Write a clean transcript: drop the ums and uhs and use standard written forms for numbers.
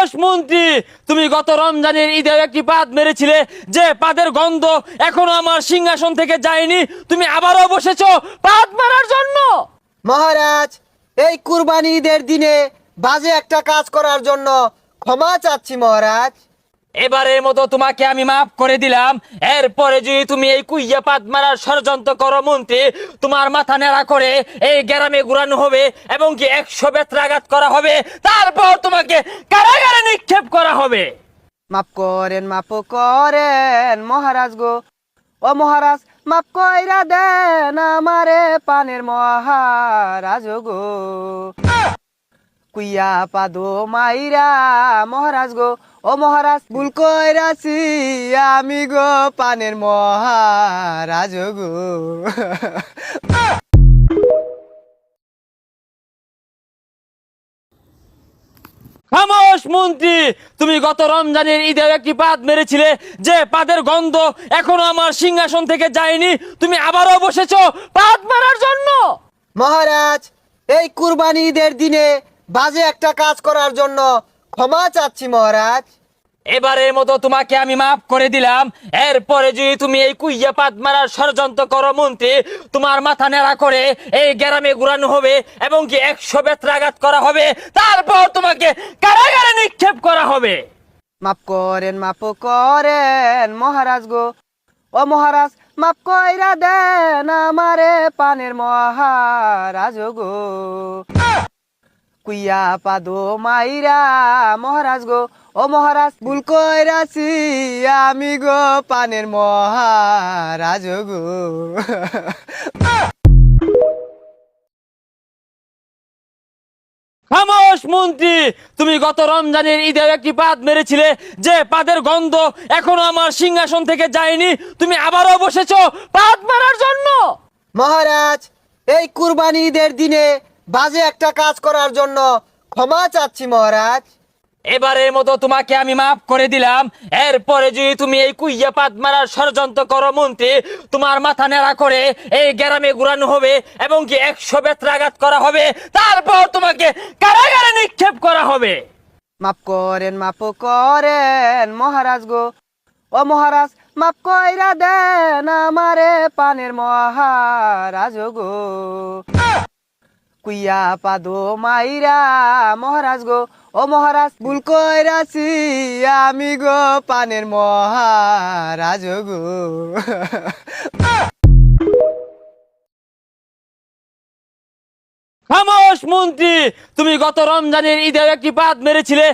খামোশ মন্ত্রী, তুমি গত রমজানের ঈদে একটি পাদ মেরেছিলে, যে পাদের গন্ধ এখনো আমার সিংহাসন থেকে যায়নি। তুমি আবারও বসেছো পাদ মারার জন্য। মহারাজ, এই কুরবানি ঈদের দিনে বাজে একটা কাজ করার জন্য ক্ষমা চাচ্ছি মহারাজ। এবারের মতো তোমাকে আমি মাফ করে দিলাম। এরপরে যদি তুমি এই কুইয়া পাদ মারার ষড়যন্ত্র করো মন্ত্রী, তোমার মাথা নেড়া করে এই গ্রামে ঘুরানো হবে এবং কি 100 বেত্রাঘাত করা হবে। তারপর তোমাকে কারাগারে নিক্ষেপ করা হবে। মাফ করেন মহারাজ গো। ও মহারাজ, মাফ কইরা দেন আমারে পানের মহারাজ গো। কুইয়া পাদো মাইরা মহারাজ গো। ও মহারাজ, ভুল কইরাছি আমি গো পানের মহারাজ গো। খামোশ মন্ত্রী, তুমি গত রমজানের ঈদে একটি পাদ মেরেছিলে, যে পাদের গন্ধ এখনো আমার সিংহাসন থেকে যায়নি। তুমি আবারও বসেছো পাদ মারার জন্য। মহারাজ, এই কুরবানি ঈদের দিনে বাজে একটা কাজ করার জন্য ক্ষমা চাচ্ছি মহারাজ। এবারের মতো তোমাকে আমি মাফ করে দিলাম। এরপরে যদি তুমি এই কুইয়া পাদ মারার ষড়যন্ত্র করো মন্ত্রী, তোমার মাথা নেড়া করে এই গ্রামে ঘুরানো হবে এবং কি 100 বেত্রাঘাত করা হবে। তারপর তোমাকে কারাগারে নিক্ষেপ করা হবে। মাফ করেন মহারাজ গো। ও মহারাজ, মাফ কইরা দেন আমারে পানের মহারাজ গো। কুইয়া পাদো মাইরা মহারাজ গো। ও মহারাজ, ভুল কইরাছি আমি গো পানের মহারাজ গো। খামোশ মন্ত্রী, তুমি গত রমজানের ঈদে একটি পাদ মেরেছিলে, যে পাদের গন্ধ এখনো আমার সিংহাসন থেকে যায়নি। তুমি আবারও বসেছো পাদ মারার জন্য। মহারাজ, এই কুরবানি ঈদের দিনে বাজে একটা কাজ করার জন্য ক্ষমা চাচ্ছি মহারাজ। এবারের মতো তোমাকে আমি মাফ করে দিলাম। এরপরে যদি তুমি এই কুইয়া পাদ মারার ষড়যন্ত্র করো মন্ত্রী, তোমার মাথা নেড়া করে এই গ্রামে ঘুরানো হবে এবং কি 100 বেত্রাঘাত করা হবে। তারপর তোমাকে কারাগারে নিক্ষেপ করা হবে। মাফ করেন মহারাজ গো। ও মহারাজ, মাফ কইরা দেন আমারে পানের মহারাজ গো। কুইয়া পাদো মাইরা মহারাজ গো। ও মহারাজ, ভুল কইরাছি আমি গো পানের মহারাজ গো। খামোশ মন্ত্রী, তুমি গত রমজানের ঈদে একটি পাদ মেরেছিলে,